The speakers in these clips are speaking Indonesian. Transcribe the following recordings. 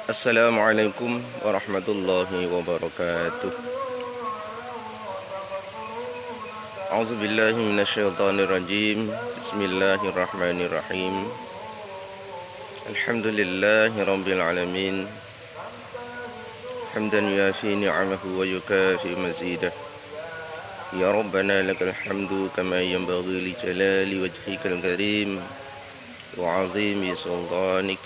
Assalamualaikum warahmatullahi wabarakatuh. A'udzu billahi minasyaitonir rajim. Bismillahirrahmanirrahim. Alhamdulillahi rabbil alamin. Hamdan yuafi ni'amahu wa yukafi mazidah. Ya Rabbana lakal hamdu kama yanbaghi li jalali wajhikal karim wa 'azimi sultanik.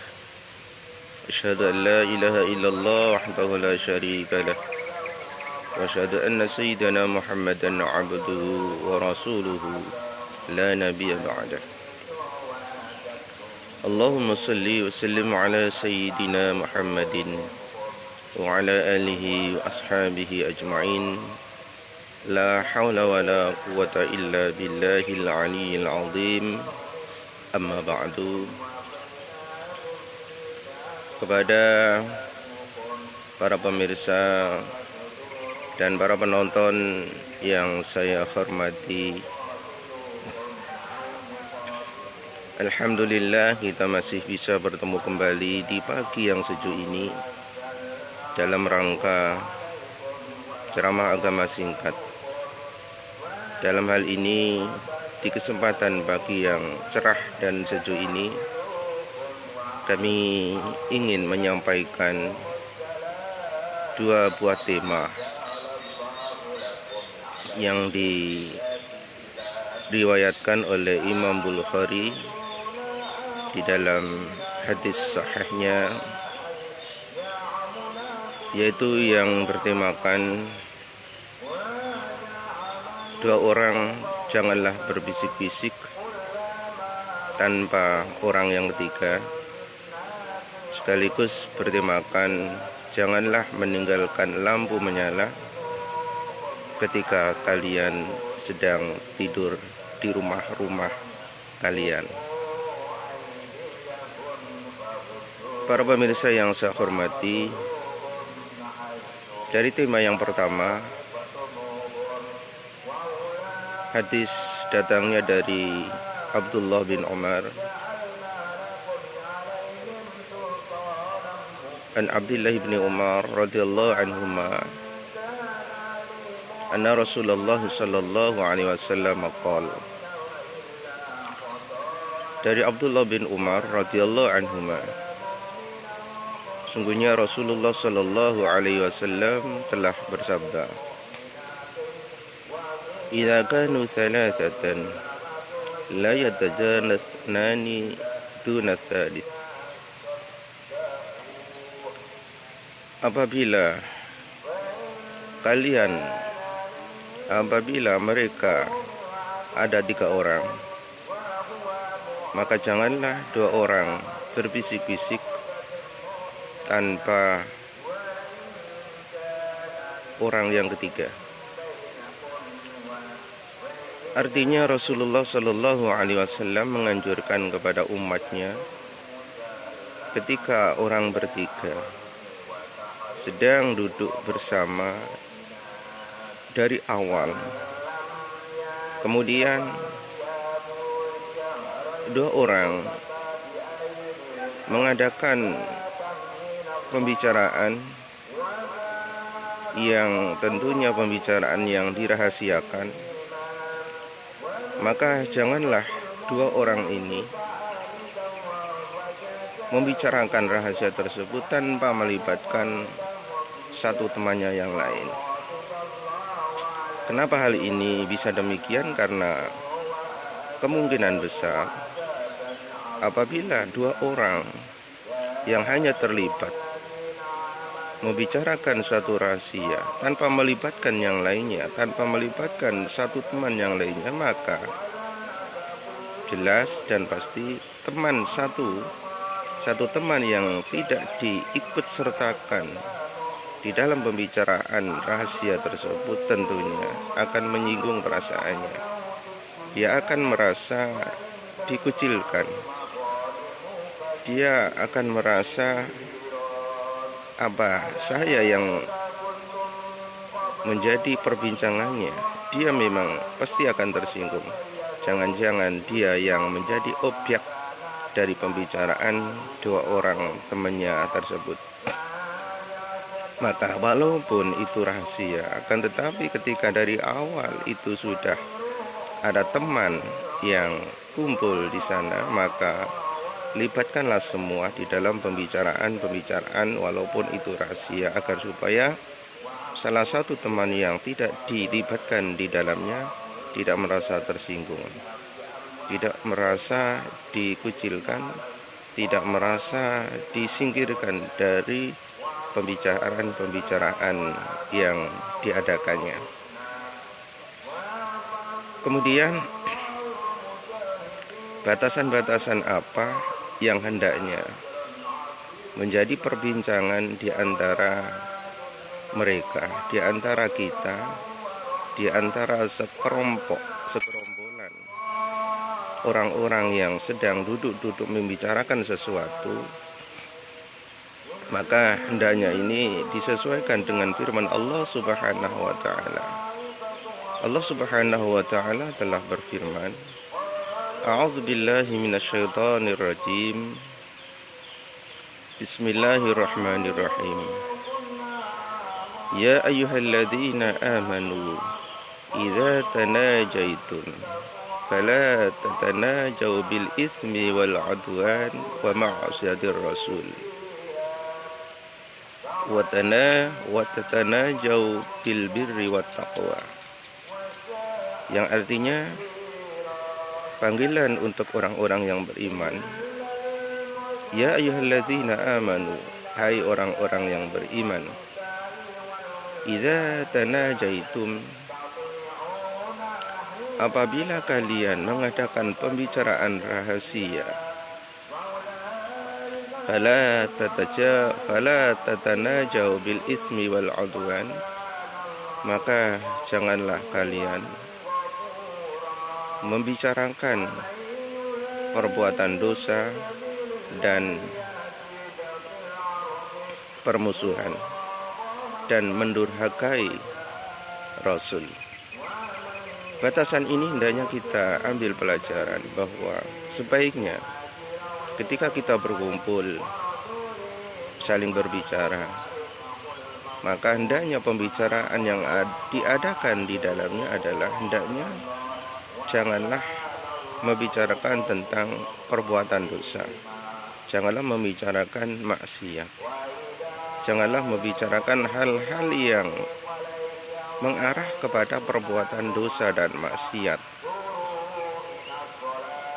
Asyhadu an la ilaha illallah wahdahu la syarika lah wa asyhadu anna sayyidana Muhammadan 'abduhu wa rasuluhu la nabiyya ba'dah. Allahumma salli wa sallim ala sayyidina Muhammadin wa ala alihi wa ashabihi ajma'in. La hawla wa la quwwata illa billahil aliyyil azim. Amma ba'du. Kepada para pemirsa dan para penonton yang saya hormati, alhamdulillah kita masih bisa bertemu kembali di pagi yang sejuk ini dalam rangka ceramah agama singkat. Dalam hal ini, di kesempatan pagi yang cerah dan sejuk ini, kami ingin menyampaikan dua buah tema yang diriwayatkan oleh Imam Bukhari di dalam hadis sahihnya, yaitu yang bertemakan dua orang janganlah berbisik-bisik tanpa orang yang ketiga, sekaligus bertemakan janganlah meninggalkan lampu menyala ketika kalian sedang tidur di rumah-rumah kalian. Para pemirsa yang saya hormati, dari tema yang pertama, hadis datangnya dari Abdullah bin Umar. An Abdullah bin Umar radhiyallahu anhuma anna Rasulullah sallallahu alaihi wasallam qala. Dari Abdullah bin Umar radhiyallahu anhuma, sungguhnya Rasulullah sallallahu alaihi wasallam telah bersabda, "Idza kanu thalathatan la yatajanathnani duna thalith." Apabila mereka ada 3 orang, maka janganlah 2 orang berbisik-bisik tanpa orang yang ketiga. Artinya Rasulullah Shallallahu Alaihi Wasallam menganjurkan kepada umatnya, ketika orang bertiga sedang duduk bersama dari awal, kemudian 2 orang mengadakan pembicaraan yang tentunya pembicaraan yang dirahasiakan, maka janganlah 2 orang ini membicarakan rahasia tersebut tanpa melibatkan satu temannya yang lain. Kenapa hal ini bisa demikian? Karena kemungkinan besar apabila 2 orang yang hanya terlibat membicarakan suatu rahasia tanpa melibatkan yang lainnya, tanpa melibatkan satu teman yang lainnya, maka jelas dan pasti satu teman yang tidak diikut sertakan di dalam pembicaraan rahasia tersebut tentunya akan menyinggung perasaannya. Dia akan merasa dikucilkan. Dia akan merasa, saya yang menjadi perbincangannya. Dia memang pasti akan tersinggung. Jangan-jangan dia yang menjadi objek dari pembicaraan dua orang temannya tersebut. Maka walaupun itu rahasia, akan tetapi ketika dari awal itu sudah ada teman yang kumpul di sana, maka libatkanlah semua di dalam pembicaraan walaupun itu rahasia, agar supaya salah satu teman yang tidak dilibatkan di dalamnya tidak merasa tersinggung, tidak merasa dikucilkan, tidak merasa disingkirkan dari pembicaraan yang diadakannya. Kemudian batasan-batasan apa yang hendaknya menjadi perbincangan di antara mereka, di antara kita, di antara sekerombolan orang-orang yang sedang duduk-duduk membicarakan sesuatu, maka hendaknya ini disesuaikan dengan firman Allah Subhanahu wa taala. Allah Subhanahu wa taala telah berfirman, A'udzubillahi minasyaitonir rajim. Bismillahirrahmanirrahim. Ya ayyuhalladzina amanu idza tanajaitum fala tatanajaw bil itsmi wal 'udwan wa ma'siyatir rasul wa tatanajaw bil birri wat taqwa. Yang artinya panggilan untuk orang-orang yang beriman. Ya ayyuhalladzina amanu, hai orang-orang yang beriman, idza tanajaitum, apabila kalian mengadakan pembicaraan rahasia, fala tatanajaw bil itsmi wal 'udwan, maka janganlah kalian membicarakan perbuatan dosa dan permusuhan dan mendurhakai Rasul. Batasan ini hendaknya kita ambil pelajaran bahwa sebaiknya ketika kita berkumpul saling berbicara, maka hendaknya pembicaraan yang diadakan di dalamnya adalah hendaknya janganlah membicarakan tentang perbuatan dosa, janganlah membicarakan maksiat, janganlah membicarakan hal-hal yang mengarah kepada perbuatan dosa dan maksiat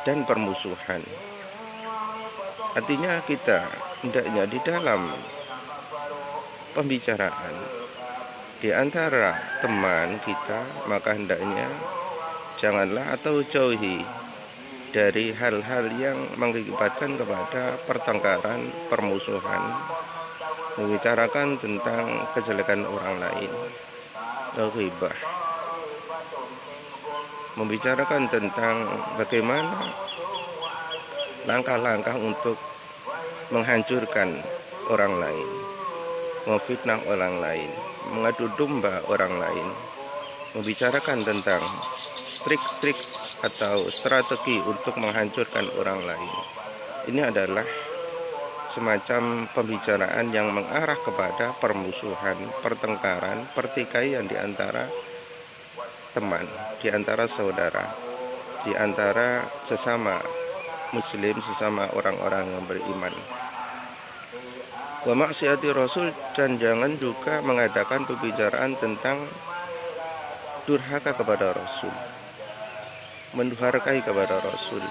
dan permusuhan. Artinya kita hendaknya di dalam pembicaraan di antara teman kita, maka hendaknya janganlah atau jauhi dari hal-hal yang mengakibatkan kepada pertengkaran, permusuhan, membicarakan tentang kejelekan orang lain, ghibah, membicarakan tentang bagaimana langkah-langkah untuk menghancurkan orang lain, memfitnah orang lain, mengadu domba orang lain, membicarakan tentang trik-trik atau strategi untuk menghancurkan orang lain. Ini adalah semacam pembicaraan yang mengarah kepada permusuhan, pertengkaran, pertikaian di antara teman, di antara saudara, di antara sesama muslim, sesama orang-orang yang beriman. Wa maksiyati Rasul, dan jangan juga mengadakan pembicaraan tentang durhaka kepada Rasul, mendurhakai kepada Rasul,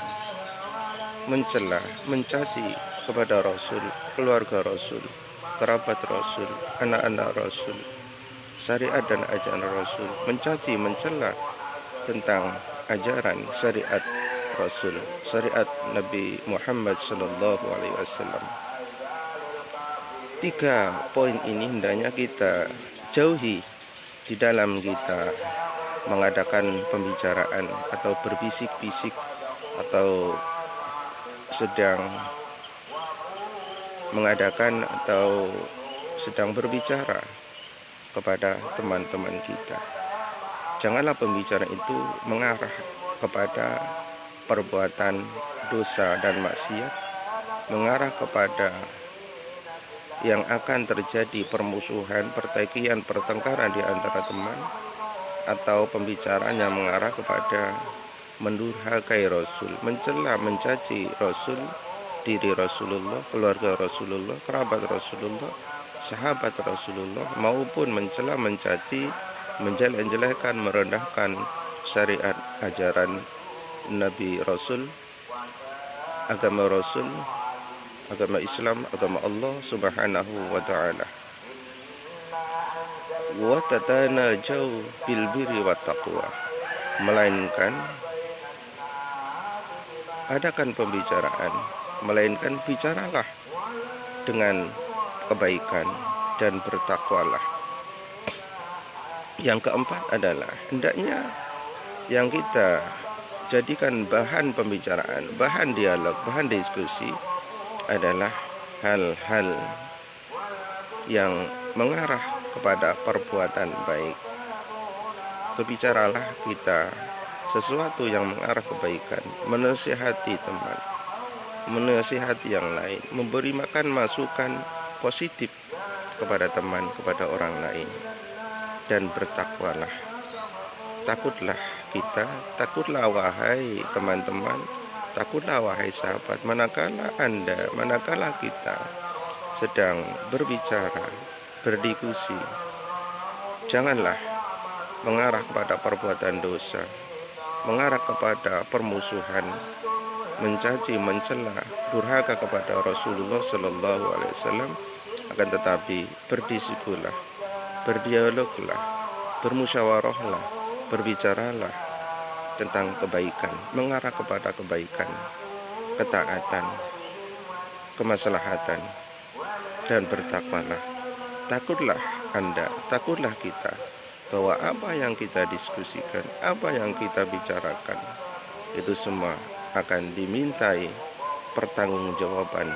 mencela, mencaci kepada Rasul, keluarga Rasul, kerabat Rasul, anak-anak Rasul, syariat dan ajaran Rasul, mencaci, mencela tentang ajaran syariat Rasul, syariat Nabi Muhammad SAW. 3 poin ini hendaknya kita jauhi di dalam kita mengadakan pembicaraan atau berbisik-bisik atau sedang mengadakan atau sedang berbicara kepada teman-teman kita. Janganlah pembicaraan itu mengarah kepada perbuatan dosa dan maksiat, mengarah kepada yang akan terjadi permusuhan, pertikaian, pertengkaran di antara teman, atau pembicaraan yang mengarah kepada mendurhakai Rasul, mencela, mencaci Rasul, diri Rasulullah, keluarga Rasulullah, kerabat Rasulullah, sahabat Rasulullah, maupun mencela, mencaci, menjelek-jelekkan, merendahkan syariat ajaran Nabi Rasul, agama Rasul, agama Islam, agama Allah Subhanahu wa ta'ala. Wa tatanajau bil birri wat taqwa, melainkan adakan pembicaraan, melainkan bicaralah dengan kebaikan dan bertakwalah. Yang keempat adalah hendaknya yang kita jadikan bahan pembicaraan, bahan dialog, bahan diskusi adalah hal-hal yang mengarah kepada perbuatan baik. Berbicaralah kita sesuatu yang mengarah kebaikan, menasihati teman, menasihati yang lain, memberi makan masukan positif kepada teman, kepada orang lain. Dan bertakwalah, takutlah kita, takutlah wahai teman-teman, takutlah wahai sahabat, manakala Anda, manakala kita sedang berbicara, berdiskusi, janganlah mengarah kepada perbuatan dosa, mengarah kepada permusuhan, mencaci, mencela, durhaka kepada Rasulullah Sallallahu Alaihi Wasallam. Akan tetapi berdiskusilah, berdialoglah, bermusyawarahlah, berbicaralah tentang kebaikan, mengarah kepada kebaikan, ketaatan, kemaslahatan, dan bertakwalah. Takutlah Anda, takutlah kita, bahwa apa yang kita diskusikan, apa yang kita bicarakan, itu semua akan dimintai pertanggungjawaban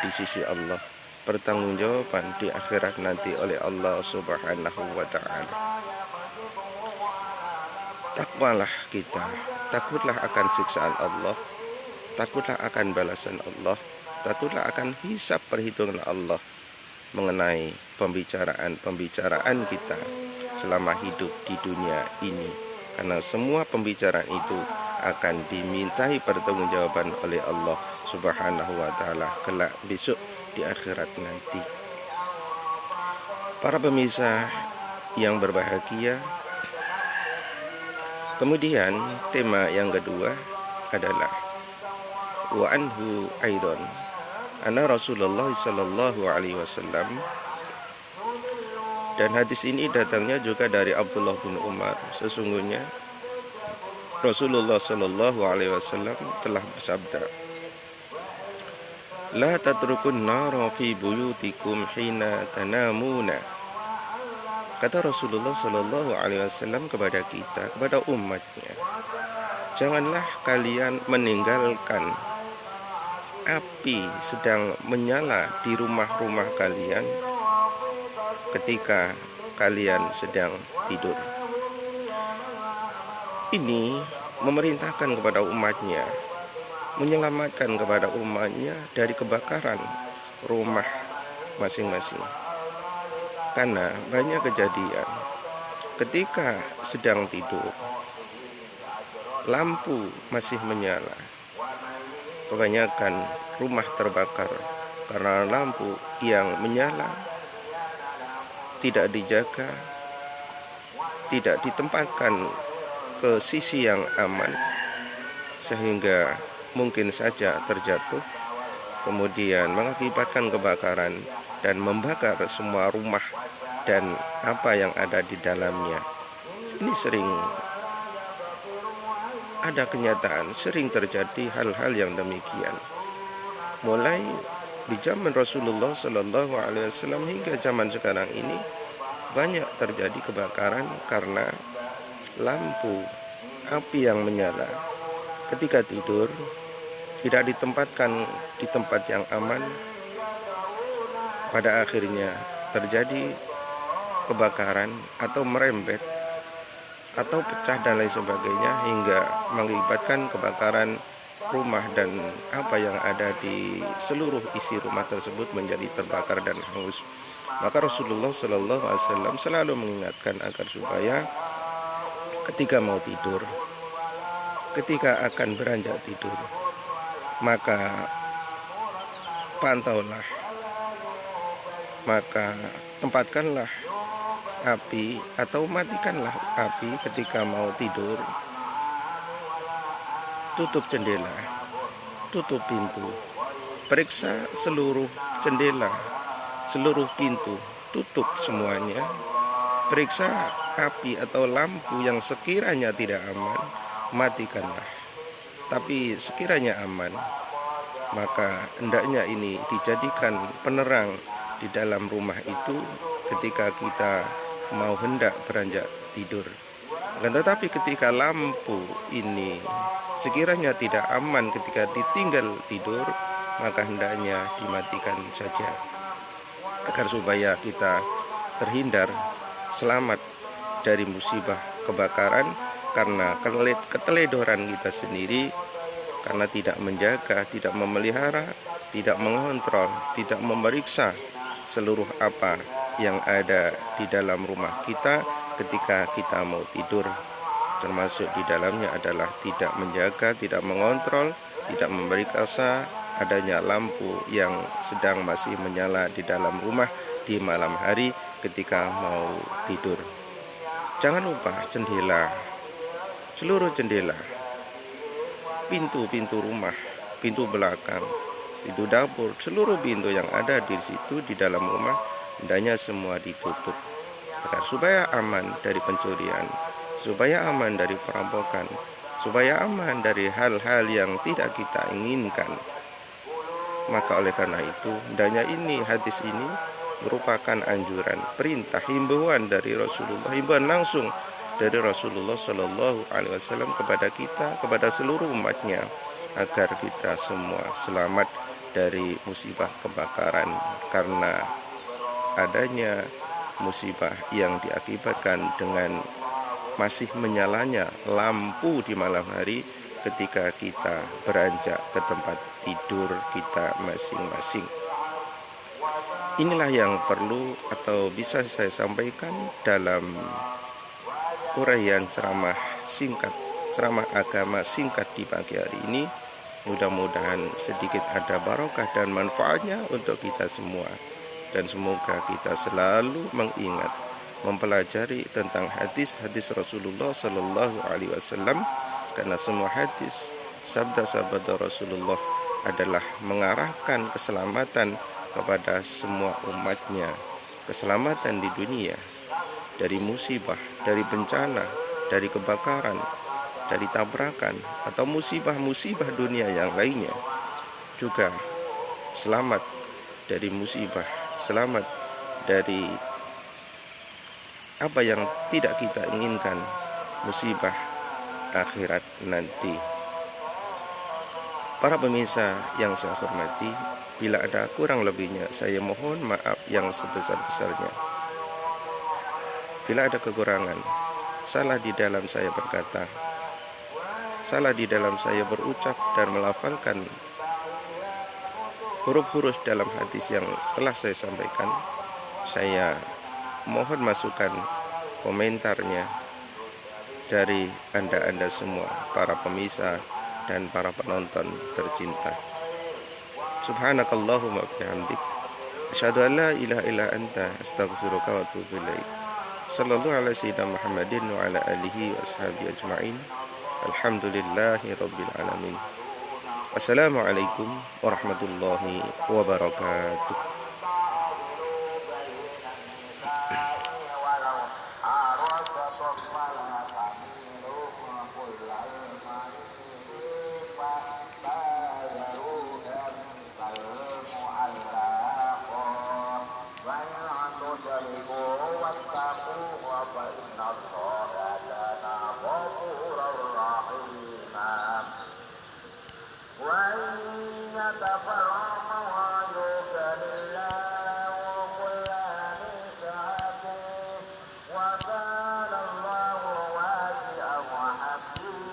di sisi Allah, pertanggungjawaban di akhirat nanti oleh Allah Subhanahu wa ta'ala. Takwalah kita, takutlah akan siksaan Allah, takutlah akan balasan Allah, takutlah akan hisab perhitungan Allah mengenai pembicaraan kita selama hidup di dunia ini. Karena semua pembicaraan itu akan dimintai pertanggungjawaban oleh Allah Subhanahu wa ta'ala kelak besok di akhirat nanti. Para pemirsa yang berbahagia, kemudian tema yang kedua adalah wa anhu aidan anna Rasulullah sallallahu alaihi wasallam, dan hadis ini datangnya juga dari Abdullah bin Umar. Sesungguhnya Rasulullah sallallahu alaihi wasallam telah bersabda, la tatrukun nara fi buyutikum hina tanamuna. Kata Rasulullah sallallahu alaihi wasallam kepada kita, kepada umatnya, janganlah kalian meninggalkan api sedang menyala di rumah-rumah kalian ketika kalian sedang tidur. Ini memerintahkan kepada umatnya, menyelamatkan kepada umatnya dari kebakaran rumah masing-masing. Karena banyak kejadian ketika sedang tidur, lampu masih menyala, kebanyakan rumah terbakar karena lampu yang menyala tidak dijaga, tidak ditempatkan ke sisi yang aman, sehingga mungkin saja terjatuh, kemudian mengakibatkan kebakaran dan membakar semua rumah dan apa yang ada di dalamnya. Ini sering ada kenyataan, sering terjadi hal-hal yang demikian. Mulai di zaman Rasulullah Sallallahu Alaihi Wasallam hingga zaman sekarang ini banyak terjadi kebakaran karena lampu api yang menyala ketika tidur tidak ditempatkan di tempat yang aman. Pada akhirnya terjadi kebakaran atau merembet atau pecah dan lain sebagainya, hingga mengakibatkan kebakaran rumah dan apa yang ada di seluruh isi rumah tersebut menjadi terbakar dan hangus. Maka Rasulullah Shallallahu Alaihi Wasallam selalu mengingatkan agar supaya ketika mau tidur, ketika akan beranjak tidur, maka pantaulah, maka tempatkanlah api atau matikanlah api ketika mau tidur. Tutup jendela, tutup pintu, periksa seluruh jendela, seluruh pintu, tutup semuanya. Periksa api atau lampu yang sekiranya tidak aman, matikanlah. Tapi sekiranya aman, maka hendaknya ini dijadikan penerang di dalam rumah itu ketika kita mau hendak beranjak tidur. Tetapi ketika lampu ini sekiranya tidak aman ketika ditinggal tidur, maka hendaknya dimatikan saja agar supaya kita terhindar, selamat dari musibah kebakaran karena keteledoran kita sendiri, karena tidak menjaga, tidak memelihara, tidak mengontrol, tidak memeriksa seluruh apa yang ada di dalam rumah kita ketika kita mau tidur. Termasuk di dalamnya adalah tidak menjaga, tidak mengontrol, tidak memeriksa adanya lampu yang sedang masih menyala di dalam rumah di malam hari ketika mau tidur. Jangan lupa jendela, seluruh jendela, pintu-pintu rumah, pintu belakang, pintu dapur, seluruh pintu yang ada di situ di dalam rumah hendaknya semua ditutup agar supaya aman dari pencurian, supaya aman dari perampokan, supaya aman dari hal-hal yang tidak kita inginkan. Maka oleh karena itu hendaknya ini, hadis ini merupakan anjuran, perintah, himbauan dari Rasulullah, himbauan langsung dari Rasulullah Shallallahu Alaihi Wasallam kepada kita, kepada seluruh umatnya, agar kita semua selamat dari musibah kebakaran karena adanya musibah yang diakibatkan dengan masih menyalanya lampu di malam hari ketika kita beranjak ke tempat tidur kita masing-masing. Inilah yang perlu atau bisa saya sampaikan dalam uraian ceramah singkat, ceramah agama singkat di pagi hari ini. Mudah-mudahan sedikit ada barokah dan manfaatnya untuk kita semua. Dan semoga kita selalu mengingat, mempelajari tentang hadis-hadis Rasulullah Sallallahu Alaihi Wasallam, karena semua hadis, sabda-sabda Rasulullah adalah mengarahkan keselamatan kepada semua umatnya, keselamatan di dunia dari musibah, dari bencana, dari kebakaran, dari tabrakan atau musibah-musibah dunia yang lainnya, juga selamat dari musibah, selamat dari apa yang tidak kita inginkan, musibah akhirat nanti. Para pemirsa yang saya hormati, bila ada kurang lebihnya saya mohon maaf yang sebesar-besarnya. Bila ada kekurangan, salah di dalam saya berkata, salah di dalam saya berucap dan melafalkan huruf-huruf dalam hadis yang telah saya sampaikan, saya mohon masukan komentarnya dari Anda semua, para pemirsa dan para penonton tercinta. Subhanakallahumma bihamdik, asyhadu an la ilaha illa anta, astaghfiruka wa atubu ilaik. Sallallahu alaihi sayyidina Muhammadin wa ala alihi wa ashabihi ajma'in. Alhamdulillahi rabbil alamin. Assalamualaikum warahmatullahi wabarakatuh. وإن يتفرقا